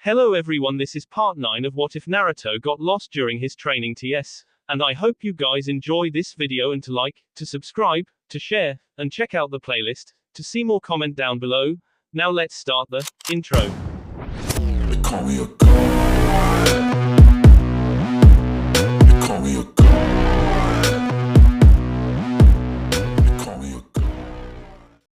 Hello everyone, this is part 9 of What If Naruto Got Lost During His Training TS, and I hope you guys enjoy this video and to like, to subscribe, to share, and check out the playlist, to see more comment down below. Now let's start the intro. They call me a god. They call me a god. They call me a god.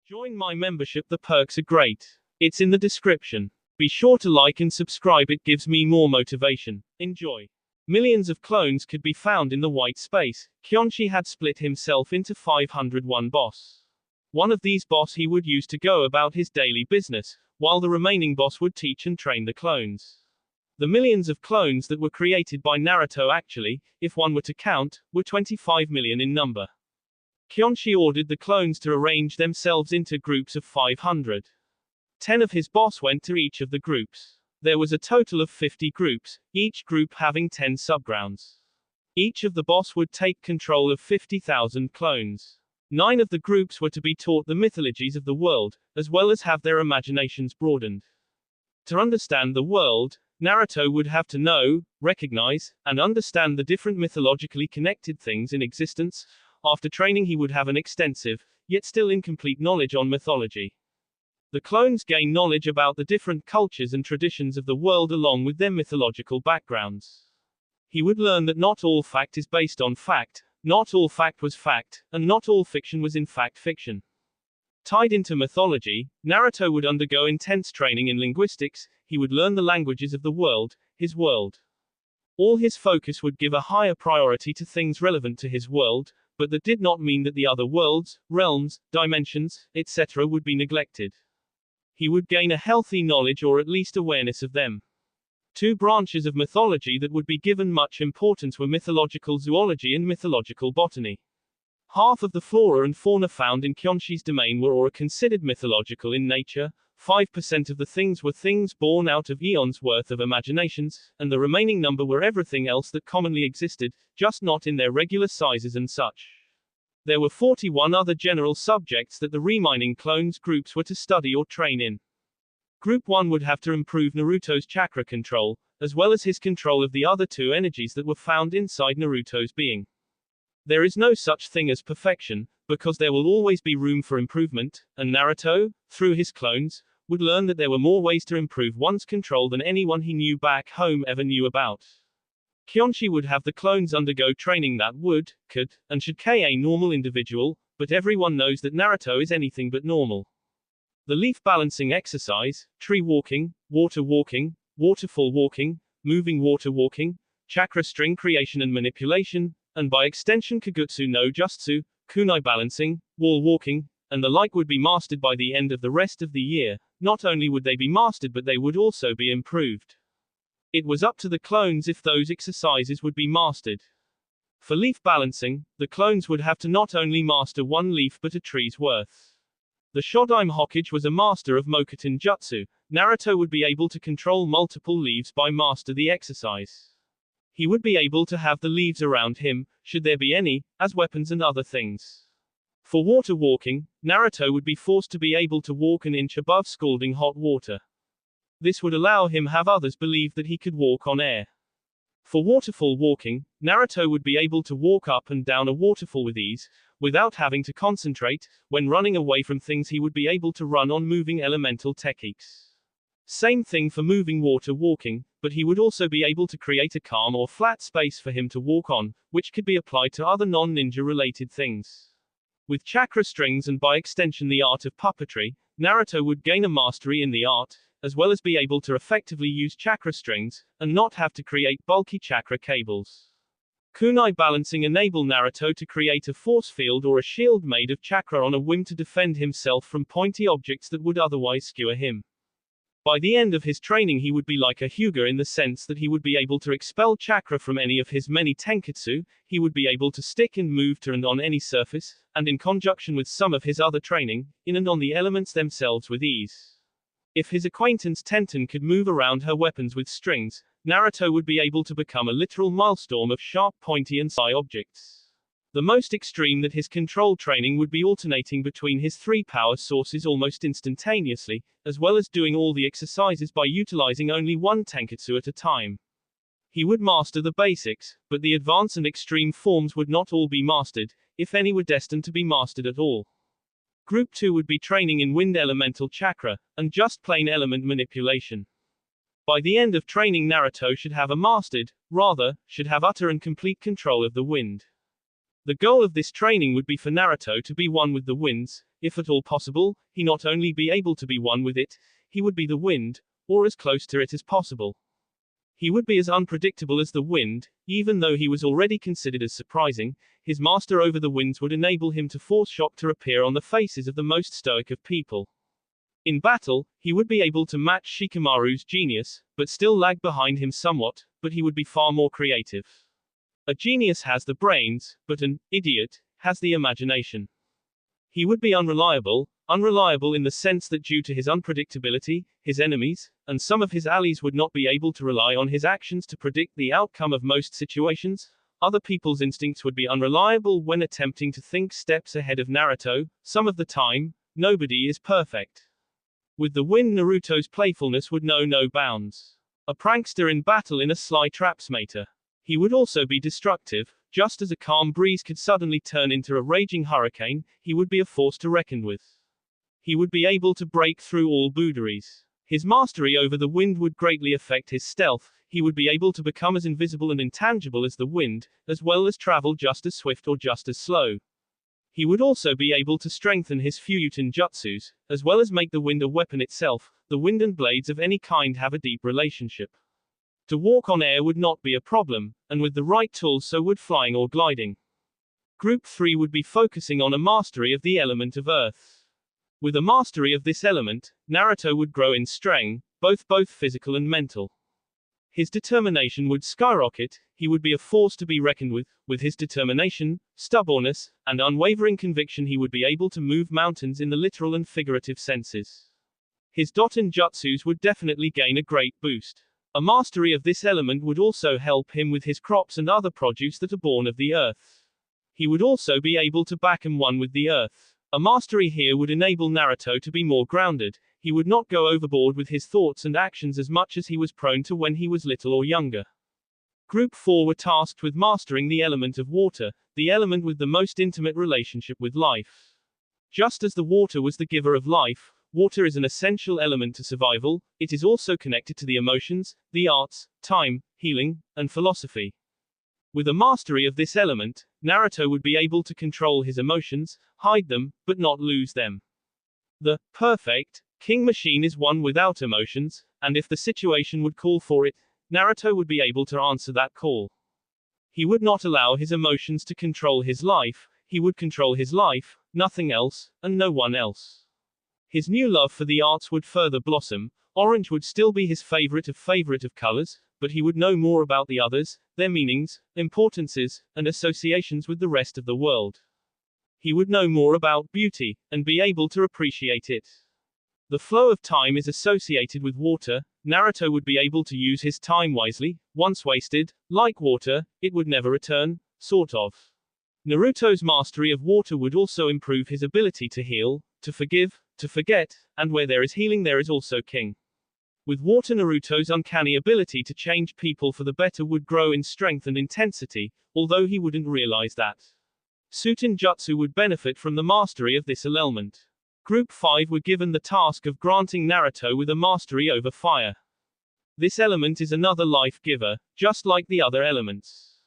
Join my membership, the perks are great. It's in the description. Be sure to like and subscribe, it gives me more motivation. Enjoy. Millions of clones could be found in the white space. Kyonshi had split himself into 501 boss. One of these boss he would use to go about his daily business, while the remaining boss would teach and train the clones. The millions of clones that were created by Naruto actually, if one were to count, were 25 million in number. Kyonshi ordered the clones to arrange themselves into groups of 500. 10 of his boss went to each of the groups. There was a total of 50 groups, each group having 10 subgrounds. Each of the boss would take control of 50,000 clones. 9 of the groups were to be taught the mythologies of the world, as well as have their imaginations broadened. To understand the world, Naruto would have to know, recognize, and understand the different mythologically connected things in existence. After training he would have an extensive, yet still incomplete knowledge on mythology. The clones gain knowledge about the different cultures and traditions of the world along with their mythological backgrounds. He would learn that not all fact is based on fact, not all fact was fact, and not all fiction was in fact fiction. Tied into mythology, Naruto would undergo intense training in linguistics. He would learn the languages of the world, his world. All his focus would give a higher priority to things relevant to his world, but that did not mean that the other worlds, realms, dimensions, etc. would be neglected. He would gain a healthy knowledge or at least awareness of them. 2 branches of mythology that would be given much importance were mythological zoology and mythological botany. Half of the flora and fauna found in Kyonshi's domain were or considered mythological in nature, 5% of the things were things born out of eons worth of imaginations, and the remaining number were everything else that commonly existed, just not in their regular sizes and such. There were 41 other general subjects that the remaining clones groups were to study or train in. Group 1 would have to improve Naruto's chakra control, as well as his control of the other 2 energies that were found inside Naruto's being. There is no such thing as perfection, because there will always be room for improvement, and Naruto, through his clones, would learn that there were more ways to improve one's control than anyone he knew back home ever knew about. Kyonshi would have the clones undergo training that would, could, and should be a normal individual, but everyone knows that Naruto is anything but normal. The leaf balancing exercise, tree walking, waterfall walking, moving water walking, chakra string creation and manipulation, and by extension Kagutsu no Jutsu, kunai balancing, wall walking, and the like would be mastered by the end of the rest of the year. Not only would they be mastered but they would also be improved. It was up to the clones if those exercises would be mastered. For leaf balancing, the clones would have to not only master 1 leaf but a tree's worth. The Shodaime Hokage was a master of Mokuton Jutsu. Naruto would be able to control multiple leaves by master the exercise. He would be able to have the leaves around him, should there be any, as weapons and other things. For water walking, Naruto would be forced to be able to walk an inch above scalding hot water. This would allow him have others believe that he could walk on air. For waterfall walking, Naruto would be able to walk up and down a waterfall with ease, without having to concentrate. When running away from things he would be able to run on moving elemental techniques. Same thing for moving water walking, but he would also be able to create a calm or flat space for him to walk on, which could be applied to other non-ninja related things. With chakra strings and by extension the art of puppetry, Naruto would gain a mastery in the art, as well as be able to effectively use chakra strings, and not have to create bulky chakra cables. Kunai balancing enable Naruto to create a force field or a shield made of chakra on a whim to defend himself from pointy objects that would otherwise skewer him. By the end of his training he would be like a Hyuga in the sense that he would be able to expel chakra from any of his many tenketsu. He would be able to stick and move to and on any surface, and in conjunction with some of his other training, in and on the elements themselves with ease. If his acquaintance Tenten could move around her weapons with strings, Naruto would be able to become a literal maelstrom of sharp, pointy and psi objects. The most extreme that his control training would be alternating between his 3 power sources almost instantaneously, as well as doing all the exercises by utilizing only one tenketsu at a time. He would master the basics, but the advanced and extreme forms would not all be mastered, if any were destined to be mastered at all. Group 2 would be training in wind elemental chakra, and just plain element manipulation. By the end of training, Naruto should have should have utter and complete control of the wind. The goal of this training would be for Naruto to be one with the winds, if at all possible, he not only be able to be one with it, he would be the wind, or as close to it as possible. He would be as unpredictable as the wind, even though he was already considered as surprising, his master over the winds would enable him to force shock to appear on the faces of the most stoic of people. In battle, he would be able to match Shikamaru's genius, but still lag behind him somewhat, but he would be far more creative. A genius has the brains, but an idiot has the imagination. He would be unreliable in the sense that due to his unpredictability, his enemies, and some of his allies would not be able to rely on his actions to predict the outcome of most situations. Other people's instincts would be unreliable when attempting to think steps ahead of Naruto. Some of the time, nobody is perfect. With the wind, Naruto's playfulness would know no bounds. A prankster in battle in a sly trapsmater. He would also be destructive, just as a calm breeze could suddenly turn into a raging hurricane, he would be a force to reckon with. He would be able to break through all boundaries. His mastery over the wind would greatly affect his stealth, he would be able to become as invisible and intangible as the wind, as well as travel just as swift or just as slow. He would also be able to strengthen his Fuyuten jutsus, as well as make the wind a weapon itself. The wind and blades of any kind have a deep relationship. To walk on air would not be a problem, and with the right tools so would flying or gliding. Group 3 would be focusing on a mastery of the element of earth. With a mastery of this element, Naruto would grow in strength, both physical and mental. His determination would skyrocket, he would be a force to be reckoned with. With his determination, stubbornness, and unwavering conviction he would be able to move mountains in the literal and figurative senses. His Doten jutsus would definitely gain a great boost. A mastery of this element would also help him with his crops and other produce that are born of the earth. He would also be able to back and one with the earth. A mastery here would enable Naruto to be more grounded, he would not go overboard with his thoughts and actions as much as he was prone to when he was little or younger. Group 4 were tasked with mastering the element of water, the element with the most intimate relationship with life. Just as the water was the giver of life, water is an essential element to survival, it is also connected to the emotions, the arts, time, healing, and philosophy. With a mastery of this element, Naruto would be able to control his emotions, hide them, but not lose them. The perfect king machine is one without emotions, and if the situation would call for it, Naruto would be able to answer that call. He would not allow his emotions to control his life, he would control his life, nothing else, and no one else. His new love for the arts would further blossom, orange would still be his favorite of colors, but he would know more about the others, their meanings, importances, and associations with the rest of the world. He would know more about beauty, and be able to appreciate it. The flow of time is associated with water, Naruto would be able to use his time wisely, once wasted, like water, it would never return, sort of. Naruto's mastery of water would also improve his ability to heal, to forgive, to forget, and where there is healing there is also king. With water, Naruto's uncanny ability to change people for the better would grow in strength and intensity, although he wouldn't realize that. Suten Jutsu would benefit from the mastery of this element. Group 5 were given the task of granting Naruto with a mastery over fire. This element is another life giver, just like the other elements.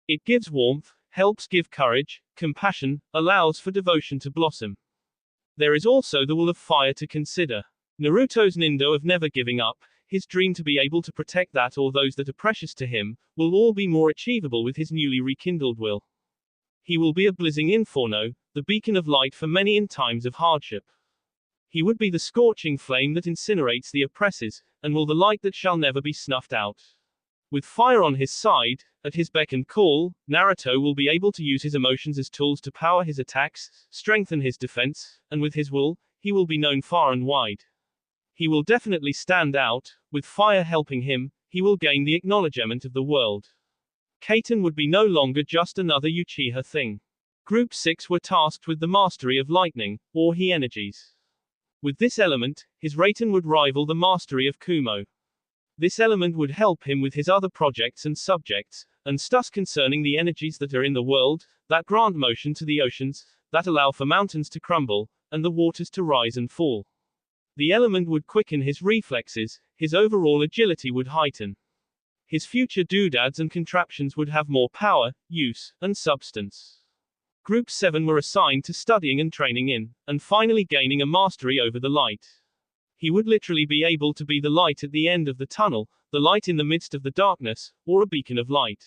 It gives warmth, helps give courage, compassion, allows for devotion to blossom. There is also the will of fire to consider. Naruto's nindo of never giving up, his dream to be able to protect that or those that are precious to him, will all be more achievable with his newly rekindled will. He will be a blazing inferno, the beacon of light for many in times of hardship. He would be the scorching flame that incinerates the oppressors, and will the light that shall never be snuffed out. With fire on his side, at his beck and call, Naruto will be able to use his emotions as tools to power his attacks, strengthen his defense, and with his will, he will be known far and wide. He will definitely stand out, with fire helping him, he will gain the acknowledgement of the world. Kaiten would be no longer just another Uchiha thing. Group 6 were tasked with the mastery of lightning, or He energies. With this element, his Raten would rival the mastery of Kumo. This element would help him with his other projects and subjects, and stuff concerning the energies that are in the world, that grant motion to the oceans, that allow for mountains to crumble, and the waters to rise and fall. The element would quicken his reflexes, his overall agility would heighten. His future doodads and contraptions would have more power, use, and substance. Group 7 were assigned to studying and training in, and finally gaining a mastery over the light. He would literally be able to be the light at the end of the tunnel, the light in the midst of the darkness, or a beacon of light.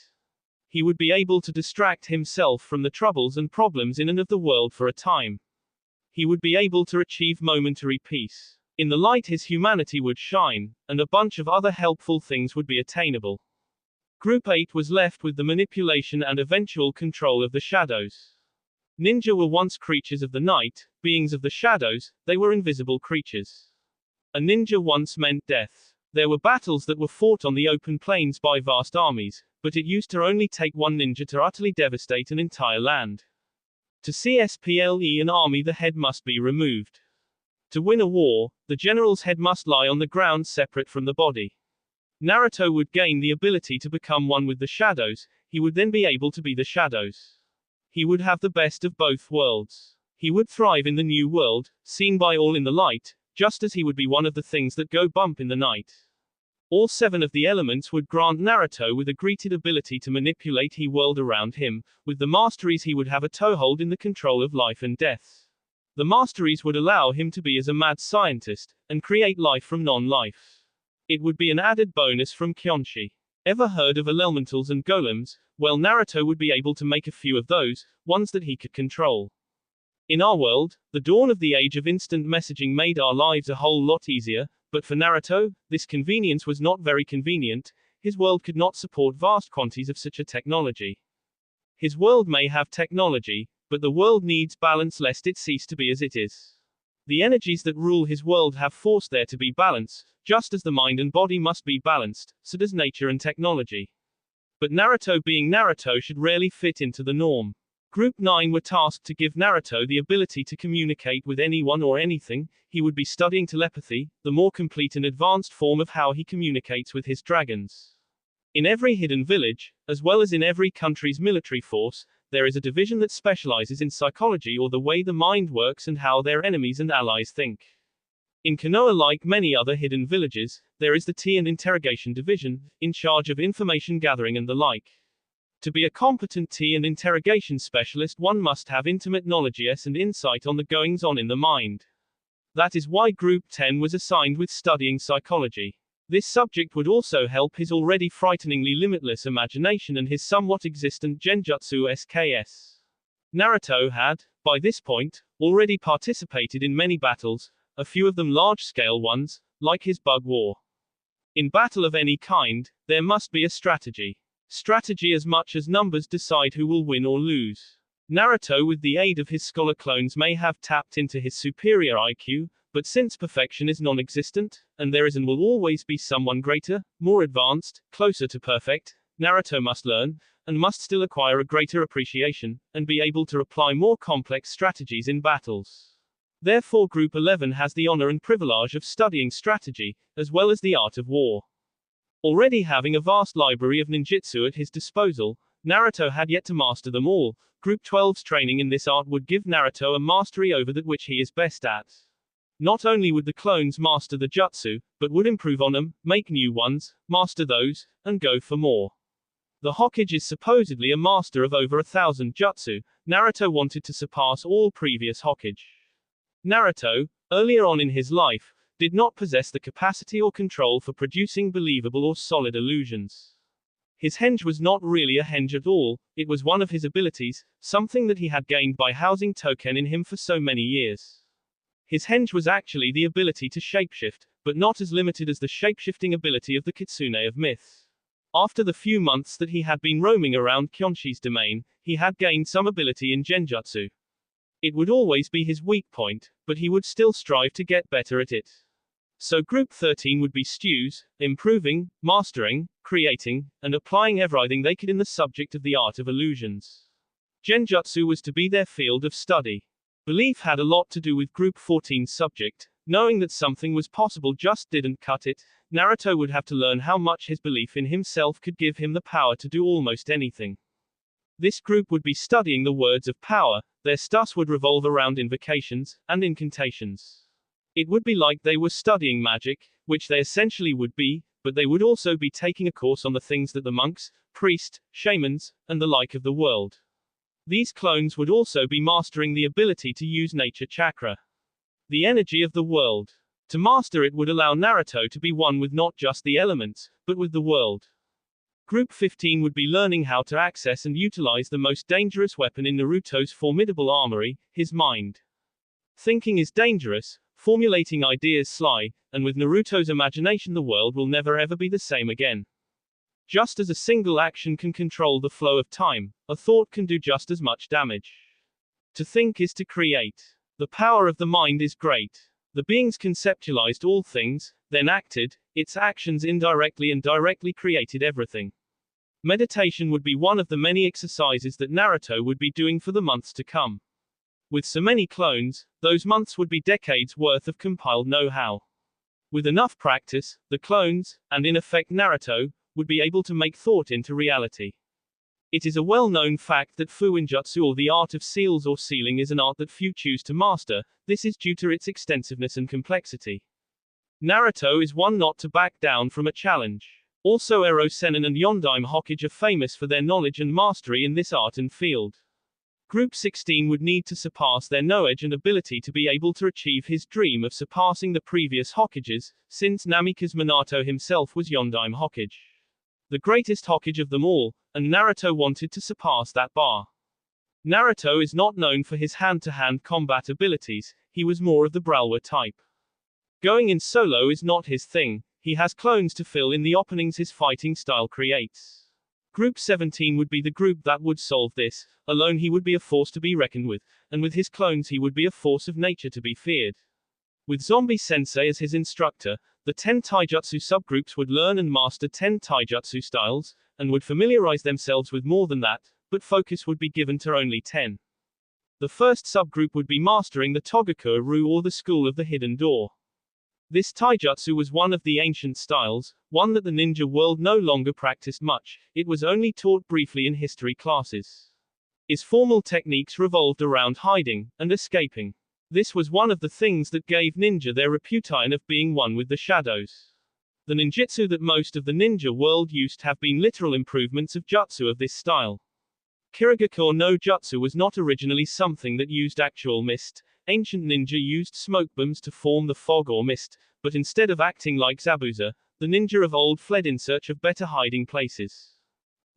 He would be able to distract himself from the troubles and problems in and of the world for a time. He would be able to achieve momentary peace. In the light his humanity would shine, and a bunch of other helpful things would be attainable. Group 8 was left with the manipulation and eventual control of the shadows. Ninja were once creatures of the night, beings of the shadows, they were invisible creatures. A ninja once meant death. There were battles that were fought on the open plains by vast armies, but it used to only take one ninja to utterly devastate an entire land. To CSPLE an army the head must be removed. To win a war, the general's head must lie on the ground separate from the body. Naruto would gain the ability to become one with the shadows, he would then be able to be the shadows. He would have the best of both worlds. He would thrive in the new world, seen by all in the light, just as he would be one of the things that go bump in the night. All 7 of the elements would grant Naruto with a greeted ability to manipulate the world around him. With the masteries he would have a toehold in the control of life and death. The masteries would allow him to be as a mad scientist, and create life from non-life. It would be an added bonus from Kyonshi. Ever heard of elementals and golems? Well, Naruto would be able to make a few of those, ones that he could control. In our world, the dawn of the age of instant messaging made our lives a whole lot easier, but for Naruto, this convenience was not very convenient. His world could not support vast quantities of such a technology. His world may have technology, but the world needs balance lest it cease to be as it is. The energies that rule his world have forced there to be balance, just as the mind and body must be balanced, so does nature and technology. But Naruto being Naruto should rarely fit into the norm. Group 9 were tasked to give Naruto the ability to communicate with anyone or anything. He would be studying telepathy, the more complete and advanced form of how he communicates with his dragons. In every hidden village, as well as in every country's military force, there is a division that specializes in psychology or the way the mind works and how their enemies and allies think. In Konoha, like many other hidden villages, there is the T and Interrogation Division, in charge of information gathering and the like. To be a competent T and interrogation specialist, one must have intimate knowledge and insight on the goings-on in the mind. That is why Group 10 was assigned with studying psychology. This subject would also help his already frighteningly limitless imagination and his somewhat existent genjutsu SKS. Naruto had, by this point, already participated in many battles, a few of them large-scale ones, like his bug war. In battle of any kind, there must be a strategy. Strategy as much as numbers decide who will win or lose. Naruto, with the aid of his scholar clones, may have tapped into his superior IQ, but since perfection is non-existent, and there is and will always be someone greater, more advanced, closer to perfect, Naruto must learn, and must still acquire a greater appreciation, and be able to apply more complex strategies in battles. Therefore Group 11 has the honor and privilege of studying strategy, as well as the art of war. Already having a vast library of ninjutsu at his disposal, Naruto had yet to master them all. Group 12's training in this art would give Naruto a mastery over that which he is best at. Not only would the clones master the jutsu, but would improve on them, make new ones, master those, and go for more. The Hokage is supposedly a master of over 1,000 jutsu. Naruto wanted to surpass all previous Hokage. Naruto, earlier on in his life, did not possess the capacity or control for producing believable or solid illusions. His henge was not really a henge at all, it was one of his abilities, something that he had gained by housing Token in him for so many years. His henge was actually the ability to shapeshift, but not as limited as the shapeshifting ability of the Kitsune of myth. After the few months that he had been roaming around Kyonshi's domain, he had gained some ability in genjutsu. It would always be his weak point, but he would still strive to get better at it. So Group 13 would be stews, improving, mastering, creating, and applying everything they could in the subject of the art of illusions. Genjutsu was to be their field of study. Belief had a lot to do with Group 14's subject. Knowing that something was possible just didn't cut it. Naruto would have to learn how much his belief in himself could give him the power to do almost anything. This group would be studying the words of power. Their studies would revolve around invocations and incantations. It would be like they were studying magic, which they essentially would be, but they would also be taking a course on the things that the monks, priests, shamans, and the like of the world. These clones would also be mastering the ability to use nature chakra, the energy of the world. To master it would allow Naruto to be one with not just the elements, but with the world. Group 15 would be learning how to access and utilize the most dangerous weapon in Naruto's formidable armory, his mind. Thinking is dangerous, formulating ideas sly, and with Naruto's imagination the world will never ever be the same again. Just as a single action can control the flow of time, a thought can do just as much damage. To think is to create. The power of the mind is great. The beings conceptualized all things, then acted, its actions indirectly and directly created everything. Meditation would be one of the many exercises that Naruto would be doing for the months to come. With so many clones, those months would be decades worth of compiled know-how. With enough practice, the clones, and in effect Naruto, would be able to make thought into reality. It is a well-known fact that fuinjutsu, or the art of seals or sealing, is an art that few choose to master. This is due to its extensiveness and complexity. Naruto is one not to back down from a challenge. Also Ero Sennin and Yondaime Hokage are famous for their knowledge and mastery in this art and field. Group 16 would need to surpass their knowledge and ability to be able to achieve his dream of surpassing the previous Hokages, since Namikaze Minato himself was Yondaime Hokage, the greatest Hokage of them all, and Naruto wanted to surpass that bar. Naruto is not known for his hand-to-hand combat abilities, he was more of the brawler type. Going in solo is not his thing, he has clones to fill in the openings his fighting style creates. Group 17 would be the group that would solve this. Alone he would be a force to be reckoned with, and with his clones he would be a force of nature to be feared. With Zombie Sensei as his instructor, the 10 taijutsu subgroups would learn and master 10 taijutsu styles, and would familiarize themselves with more than that, but focus would be given to only 10. The first subgroup would be mastering the Togaku-Ryu, or the School of the Hidden Door. This taijutsu was one of the ancient styles, one that the ninja world no longer practiced much, it was only taught briefly in history classes. Its formal techniques revolved around hiding and escaping. This was one of the things that gave ninja their reputation of being one with the shadows. The ninjutsu that most of the ninja world used have been literal improvements of jutsu of this style. Kirigakure no jutsu was not originally something that used actual mist. Ancient ninja used smoke bombs to form the fog or mist, but instead of acting like Zabuza, the ninja of old fled in search of better hiding places.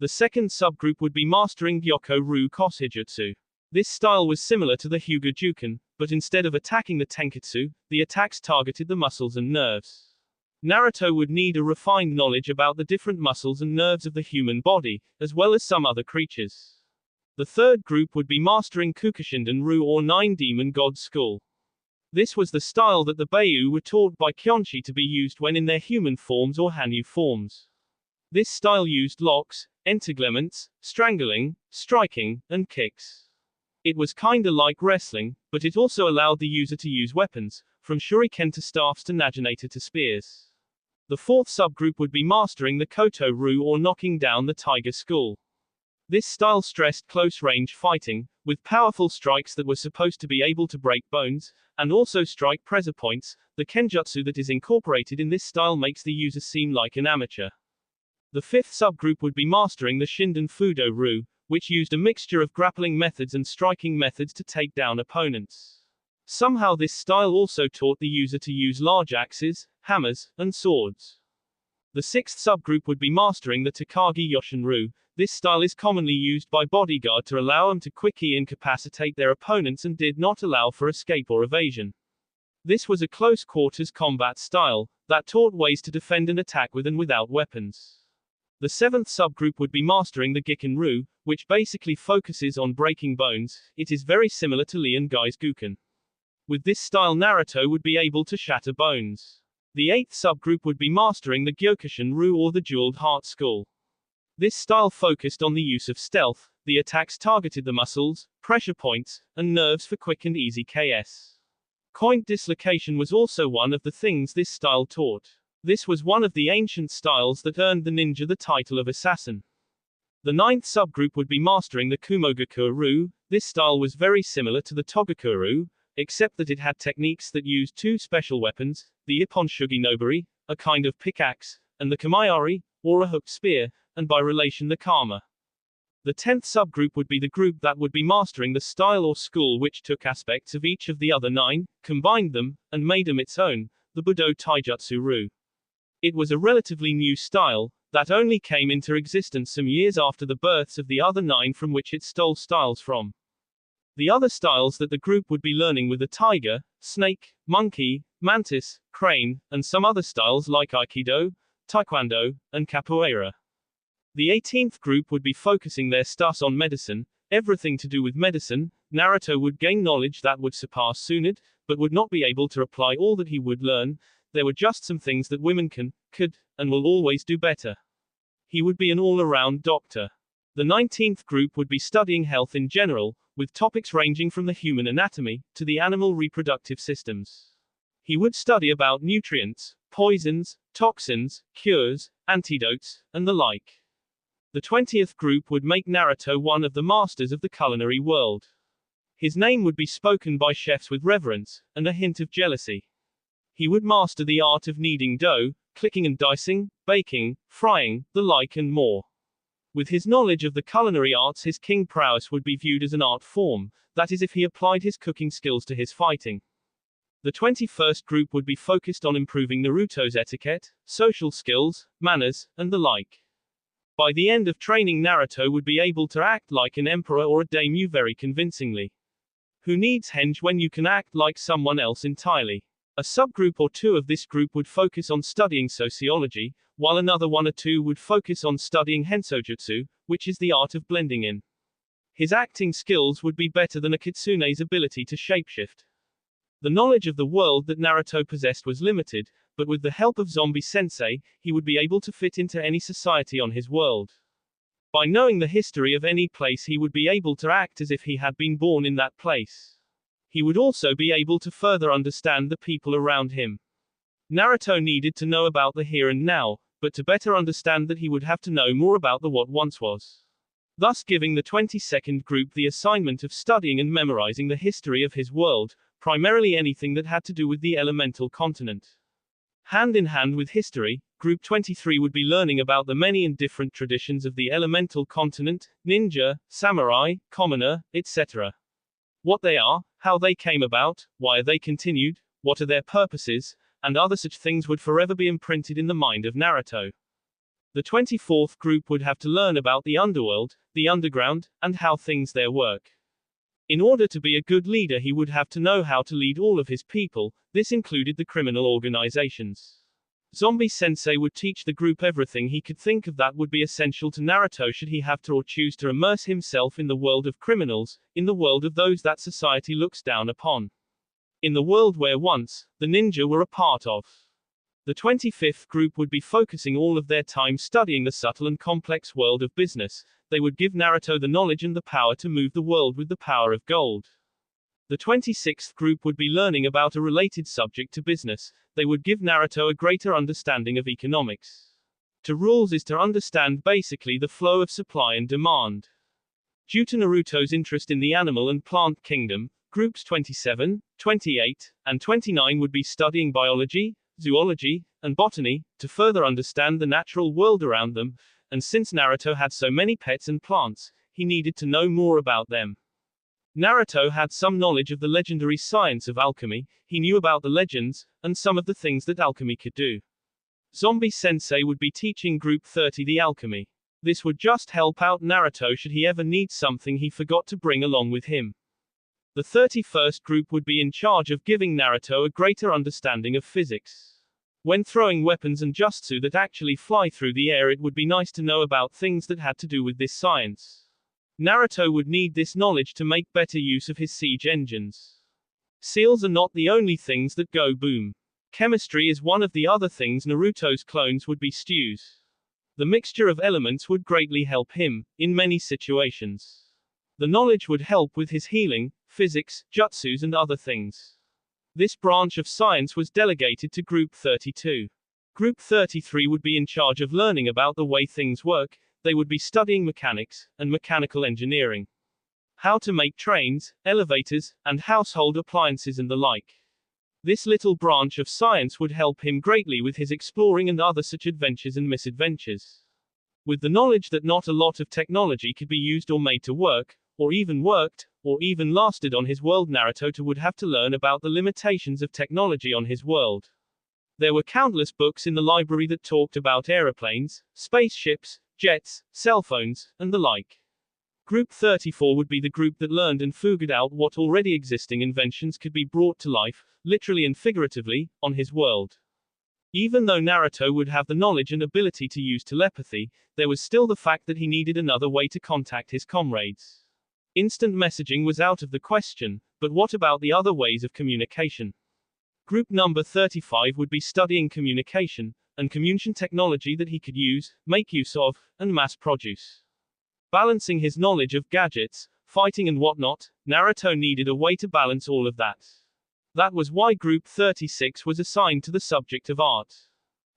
The second subgroup would be mastering Gyoko-Ryu Kosijutsu. This style was similar to the Hyuga Juken, but instead of attacking the tenketsu, the attacks targeted the muscles and nerves. Naruto would need a refined knowledge about the different muscles and nerves of the human body, as well as some other creatures. The third group would be mastering Kukushinden-Ryu, or 9 Demon God School. This was the style that the Beiyu were taught by Kyonshi to be used when in their human forms or Hanyu forms. This style used locks, entanglements, strangling, striking, and kicks. It was kinda like wrestling, but it also allowed the user to use weapons, from shuriken to staffs to naginata to spears. The fourth subgroup would be mastering the Koto-Ryu, or knocking down the Tiger School. This style stressed close-range fighting, with powerful strikes that were supposed to be able to break bones, and also strike pressure points. The kenjutsu that is incorporated in this style makes the user seem like an amateur. The fifth subgroup would be mastering the Shinden Fudo-Ryu, which used a mixture of grappling methods and striking methods to take down opponents. Somehow this style also taught the user to use large axes, hammers, and swords. The sixth subgroup would be mastering the Takagi Yoshin-Ryu. This style is commonly used by bodyguard to allow them to quickly incapacitate their opponents and did not allow for escape or evasion. This was a close-quarters combat style, that taught ways to defend and attack with and without weapons. The seventh subgroup would be mastering the Giken-Ryu, which basically focuses on breaking bones. It is very similar to Lian Gai's Guken. With this style Naruto would be able to shatter bones. The eighth subgroup would be mastering the Gyokushin-Ryu, or the Jeweled Heart School. This style focused on the use of stealth. The attacks targeted the muscles, pressure points, and nerves for quick and easy KS. Point dislocation was also one of the things this style taught. This was one of the ancient styles that earned the ninja the title of assassin. The ninth subgroup would be mastering the Kumogaku-Ryu. This style was very similar to the Togaku-Ryu, except that it had techniques that used two special weapons, the Ippon Shugi Nobari, a kind of pickaxe, and the Kamaiyari, or a hooked spear, and by relation the Kama. The 10th subgroup would be the group that would be mastering the style or school which took aspects of each of the other 9, combined them, and made them its own, the Budo Taijutsu-Ryu. It was a relatively new style, that only came into existence some years after the births of the other 9 from which it stole styles from. The other styles that the group would be learning were the tiger, snake, monkey, mantis, crane, and some other styles like Aikido, Taekwondo, and Capoeira. The 18th group would be focusing their studies on medicine, everything to do with medicine. Naruto would gain knowledge that would surpass Tsunade, but would not be able to apply all that he would learn. There were just some things that women could, and will always do better. He would be an all-around doctor. The 19th group would be studying health in general, with topics ranging from the human anatomy, to the animal reproductive systems. He would study about nutrients, poisons, toxins, cures, antidotes, and the like. The 20th group would make Naruto one of the masters of the culinary world. His name would be spoken by chefs with reverence, and a hint of jealousy. He would master the art of kneading dough, clicking and dicing, baking, frying, the like and more. With his knowledge of the culinary arts, his king prowess would be viewed as an art form, that is if he applied his cooking skills to his fighting. The 21st group would be focused on improving Naruto's etiquette, social skills, manners, and the like. By the end of training, Naruto would be able to act like an emperor or a daimyo very convincingly. Who needs henge when you can act like someone else entirely? A subgroup or two of this group would focus on studying sociology, while another one or two would focus on studying hensojutsu, which is the art of blending in. His acting skills would be better than a kitsune's ability to shapeshift. The knowledge of the world that Naruto possessed was limited, but with the help of Zombie Sensei, he would be able to fit into any society on his world. By knowing the history of any place, he would be able to act as if he had been born in that place. He would also be able to further understand the people around him. Naruto needed to know about the here and now, but to better understand that he would have to know more about the what once was. Thus giving the 22nd group the assignment of studying and memorizing the history of his world, primarily anything that had to do with the elemental continent. Hand in hand with history, Group 23 would be learning about the many and different traditions of the elemental continent, ninja, samurai, commoner, etc. What they are, how they came about, why are they continued, what are their purposes, and other such things would forever be imprinted in the mind of Naruto. The 24th group would have to learn about the underworld, the underground, and how things there work. In order to be a good leader, he would have to know how to lead all of his people. This included the criminal organizations. Zombie Sensei would teach the group everything he could think of that would be essential to Naruto should he have to or choose to immerse himself in the world of criminals, in the world of those that society looks down upon. In the world where once, the ninja were a part of. The 25th group would be focusing all of their time studying the subtle and complex world of business. They would give Naruto the knowledge and the power to move the world with the power of gold. The 26th group would be learning about a related subject to business. They would give Naruto a greater understanding of economics. To rules is to understand basically the flow of supply and demand. Due to Naruto's interest in the animal and plant kingdom, groups 27, 28, and 29 would be studying biology, zoology, and botany, to further understand the natural world around them, and since Naruto had so many pets and plants, he needed to know more about them. Naruto had some knowledge of the legendary science of alchemy, he knew about the legends, and some of the things that alchemy could do. Zombie Sensei would be teaching Group 30 the alchemy. This would just help out Naruto should he ever need something he forgot to bring along with him. The 31st group would be in charge of giving Naruto a greater understanding of physics. When throwing weapons and jutsu that actually fly through the air, it would be nice to know about things that had to do with this science. Naruto would need this knowledge to make better use of his siege engines. Seals are not the only things that go boom. Chemistry is one of the other things Naruto's clones would be stews. The mixture of elements would greatly help him, in many situations. The knowledge would help with his healing, physics, jutsus and other things. This branch of science was delegated to Group 32. Group 33 would be in charge of learning about the way things work. They would be studying mechanics, and mechanical engineering. How to make trains, elevators, and household appliances and the like. This little branch of science would help him greatly with his exploring and other such adventures and misadventures. With the knowledge that not a lot of technology could be used or made to work, or even worked, or even lasted on his world, Naruto would have to learn about the limitations of technology on his world. There were countless books in the library that talked about aeroplanes, spaceships, jets, cell phones, and the like. Group 34 would be the group that learned and figured out what already existing inventions could be brought to life, literally and figuratively, on his world. Even though Naruto would have the knowledge and ability to use telepathy, there was still the fact that he needed another way to contact his comrades. Instant messaging was out of the question, but what about the other ways of communication? Group number 35 would be studying communication, and communication technology that he could use, make use of, and mass produce. Balancing his knowledge of gadgets, fighting and whatnot, Naruto needed a way to balance all of that. That was why Group 36 was assigned to the subject of art.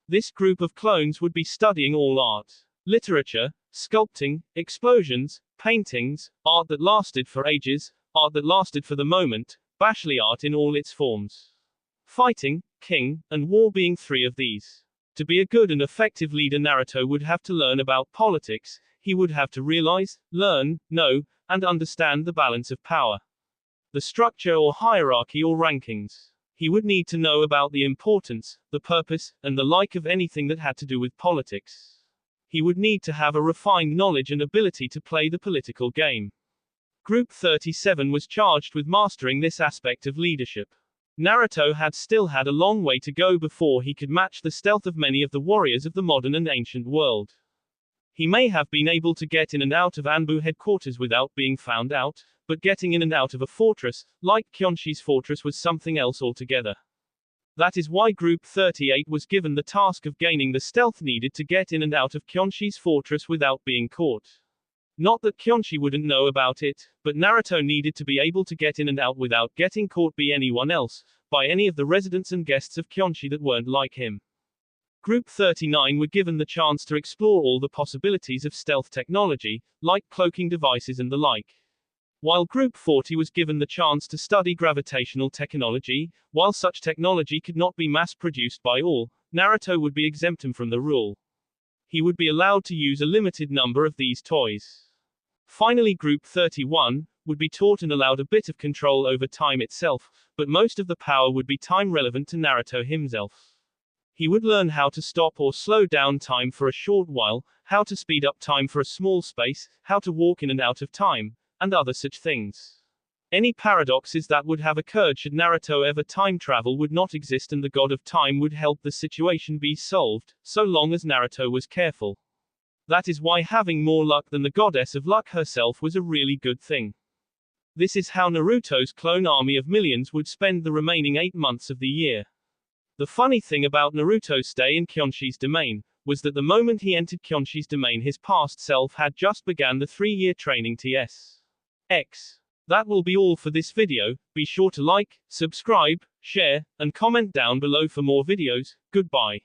This group of clones would be studying all art. Literature, sculpting, explosions, paintings, art that lasted for ages, art that lasted for the moment, bashly art in all its forms. Fighting, king, and war being three of these. To be a good and effective leader, Naruto would have to learn about politics. He would have to realize, learn, know, and understand the balance of power. The structure or hierarchy or rankings. He would need to know about the importance, the purpose, and the like of anything that had to do with politics. He would need to have a refined knowledge and ability to play the political game. Group 37 was charged with mastering this aspect of leadership. Naruto had still had a long way to go before he could match the stealth of many of the warriors of the modern and ancient world. He may have been able to get in and out of Anbu headquarters without being found out, but getting in and out of a fortress, like Kyonshi's fortress, was something else altogether. That is why Group 38 was given the task of gaining the stealth needed to get in and out of Kyonshi's fortress without being caught. Not that Kyonshi wouldn't know about it, but Naruto needed to be able to get in and out without getting caught by anyone else, by any of the residents and guests of Kyonshi that weren't like him. Group 39 were given the chance to explore all the possibilities of stealth technology, like cloaking devices and the like. While Group 40 was given the chance to study gravitational technology, while such technology could not be mass-produced by all, Naruto would be exempted from the rule. He would be allowed to use a limited number of these toys. Finally, Group 31 would be taught and allowed a bit of control over time itself, but most of the power would be time-relevant to Naruto himself. He would learn how to stop or slow down time for a short while, how to speed up time for a small space, how to walk in and out of time, and other such things. Any paradoxes that would have occurred should Naruto ever time travel would not exist, and the god of time would help the situation be solved, so long as Naruto was careful. That is why having more luck than the goddess of luck herself was a really good thing. This is how Naruto's clone army of millions would spend the remaining 8 months of the year. The funny thing about Naruto's stay in Kyonshi's domain was that the moment he entered Kyonshi's domain, his past self had just begun the 3-year training TS. That will be all for this video. Be sure to like, subscribe, share, and comment down below for more videos. Goodbye.